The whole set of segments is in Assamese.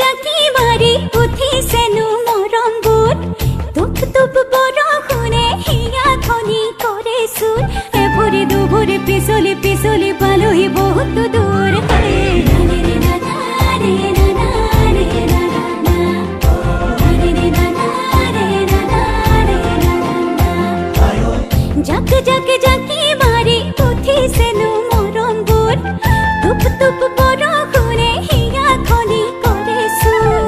জাকি মারি উঠি সেনু মরম বুট তুপ তুপ বড় খুনে হিয়া খনি করে সুর এ ভরে দুভরে পিছলি পিছলি পালোহি বহুত দূর জাক জাক জাকি মারি উঠি সেনু মরম বুট তুপ তুপ বড় খুনে হিয়া খনি করে সুর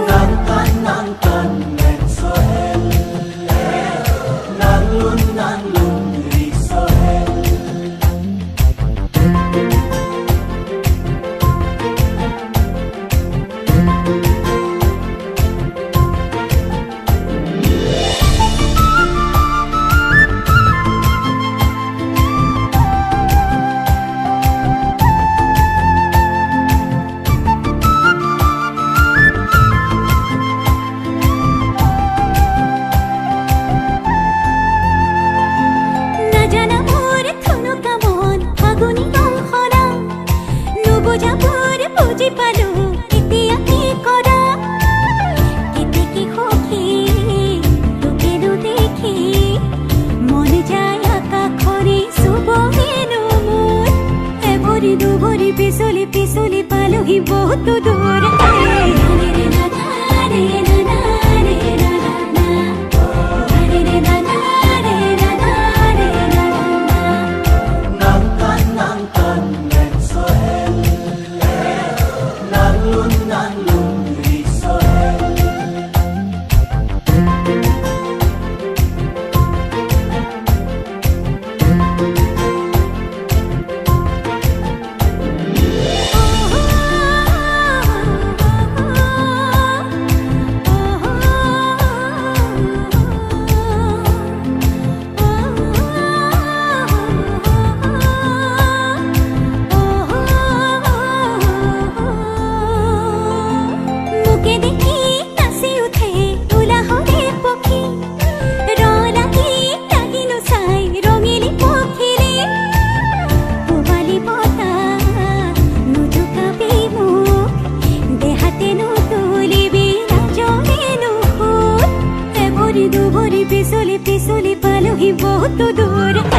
পিছলি পিছলি পালোহি বহুত দূর পিছলি পিছলি পালোহি বহুত দূর